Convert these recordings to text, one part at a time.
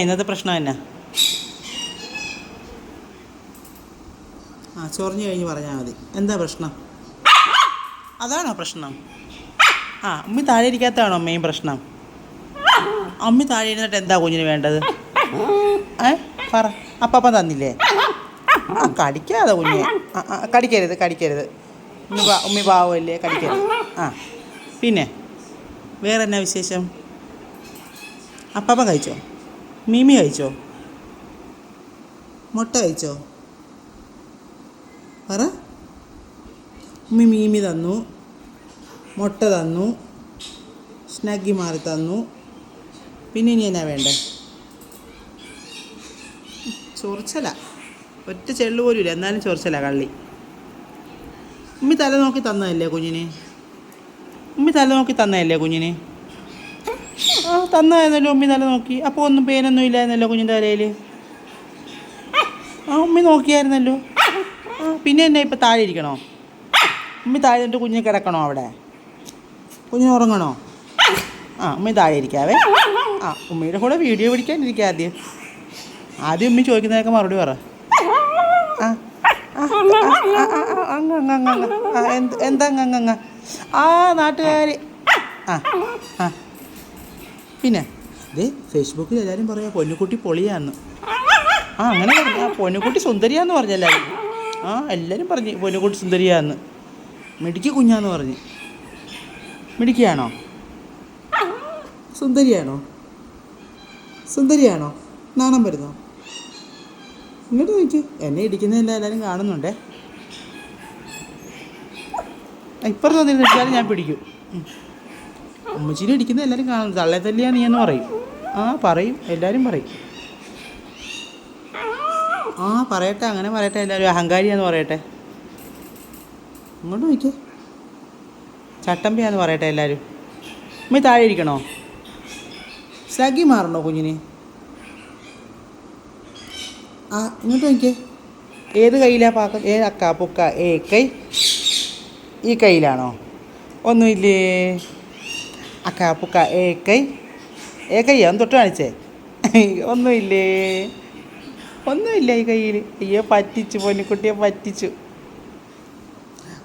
ഇന്നത്തെ പ്രശ്നം എന്നാ? ചൊറിഞ്ഞു കഴിഞ്ഞ് പറഞ്ഞാൽ മതി. എന്താ പ്രശ്നം? അതാണോ പ്രശ്നം? അമ്മി താഴെ ഇരിക്കാത്തതാണോ മെയിൻ പ്രശ്നം? അമ്മി താഴെ ഇരുന്നിട്ട് എന്താ കുഞ്ഞിന് വേണ്ടത്? പറ. അപ്പം തന്നില്ലേ? കടിക്കാതെ കുഞ്ഞെ. കടിക്കരുത്. ഉമ്മി പാവമല്ലേ, കടിക്കരുത്. പിന്നെ വേറെ എന്നാ വിശേഷം? അപ്പം കഴിച്ചോ? മീമി കഴിച്ചോ? മുട്ട കഴിച്ചോ? പറ. ഉമ്മി മീമി തന്നു, മുട്ട തന്നു, സ്നഗ്ഗി മാറി തന്നു. പിന്നെ ഇനി എന്നാ വേണ്ടേ? ചൊറിച്ചല. ഒറ്റ ചെള്ളു പോലും ഇല്ല, എന്നാലും ചൊറിച്ചല കള്ളി. ഉമ്മി തല നോക്കി തന്നതല്ലേ കുഞ്ഞിന്? തന്നായിരുന്നല്ലോ ഉമ്മി തല നോക്കി. അപ്പോൾ ഒന്നും പേനൊന്നും ഇല്ലായിരുന്നല്ലോ കുഞ്ഞിൻ്റെ തലയിൽ. ഉമ്മി നോക്കിയായിരുന്നല്ലോ. പിന്നെ എന്നാ ഇപ്പം താഴെ ഇരിക്കണോ? ഉമ്മി താഴെ നിന്നിട്ട് കുഞ്ഞിന് കിടക്കണോ അവിടെ? കുഞ്ഞിന് ഉറങ്ങണോ? ഉമ്മി താഴെ ഇരിക്കാവേ. ഉമ്മയുടെ കൂടെ വീഡിയോ പിടിക്കാനിരിക്കുക. ആദ്യം ഉമ്മി ചോദിക്കുന്നതൊക്കെ മറുപടി പറ. എന്താ നാട്ടുകാർ. പിന്നെ ഫേസ്ബുക്കിൽ എല്ലാവരും പറയാം പൊന്നുകുട്ടി പൊളിയാന്ന്. അങ്ങനെ പറഞ്ഞു. പൊന്നുകുട്ടി സുന്ദരിയാന്ന് പറഞ്ഞു എല്ലാവരും. എല്ലാവരും പറഞ്ഞു പൊന്നുകുട്ടി സുന്ദരിയാന്ന്. മിടുക്കി കുഞ്ഞാന്ന് പറഞ്ഞ്. മിടുക്കിയാണോ? സുന്ദരിയാണോ? നാണം വരുന്നോ? ഇങ്ങോട്ട് നോക്കി. എന്നെ ഇടിക്കുന്നതെല്ലാം എല്ലാവരും കാണുന്നുണ്ടേ. ഇപ്പുറത്ത് വന്നിരുന്നിട്ടാലും ഞാൻ പിടിക്കും. ഉമ്മച്ചിനെ ഇടിക്കുന്നത് എല്ലാവരും കാണുന്നു. തള്ളേ തല്ലിയാ നീ എന്ന് പറയും. പറയും, എല്ലാവരും പറയും. പറയട്ടെ, അങ്ങനെ പറയട്ടെ. എല്ലാവരും അഹങ്കാരിയാന്ന് പറയട്ടെ. ഇങ്ങോട്ട് നോക്കിയേ. ചട്ടമ്പിയാന്ന് പറയട്ടെ എല്ലാവരും. ഉമ്മി താഴെ ഇരിക്കണോ? സ്നഗ്ഗി മാറണോ കുഞ്ഞിന്? ഇങ്ങോട്ട് നോക്കിയേ. ഏത് കയ്യിലാണ് പാക്കം? ഏത് അക്ക പൊക്ക കൈ? ഈ കയ്യിലാണോ? ഒന്നുമില്ലേ? അക്ക പൊക്ക കൈ? കയ്യാ? ഒന്ന് തൊട്ട് കാണിച്ചേ. ഒന്നുമില്ലേ ഈ കയ്യിൽ. അയ്യോ, പറ്റിച്ചു. പൊന്നിക്കുട്ടിയെ പറ്റിച്ചു.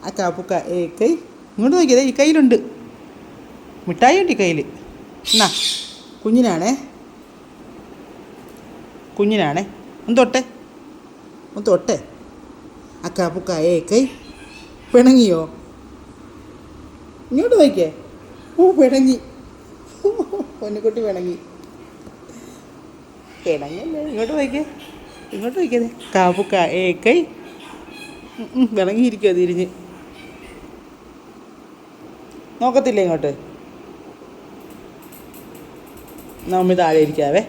അക്ക പൊക്ക കൈ. ഇങ്ങോട്ട് നോക്കിയതേ, ഈ കയ്യിലുണ്ട്. മിഠായി ഉണ്ട് ഈ കയ്യിൽ. എന്നാ കുഞ്ഞിനാണേ. ഒന്ന് തൊട്ടെ. അക്ക പൊക്ക കൈ. പിണങ്ങിയോ? ഇങ്ങോട്ട് നോക്കിയേ. പിണങ്ങി. പൊന്നിക്കുട്ടി പിണങ്ങി. പിണങ്ങല്ലേ? ഇങ്ങോട്ട് നോക്കിയതേ. കാപ്പുക്ക കൈ. പിണങ്ങിയിരിക്കുമോ തിരിഞ്ഞ്? നോക്കത്തില്ല ഇങ്ങോട്ട്. നമ്മി താഴെ ഇരിക്കാവേ.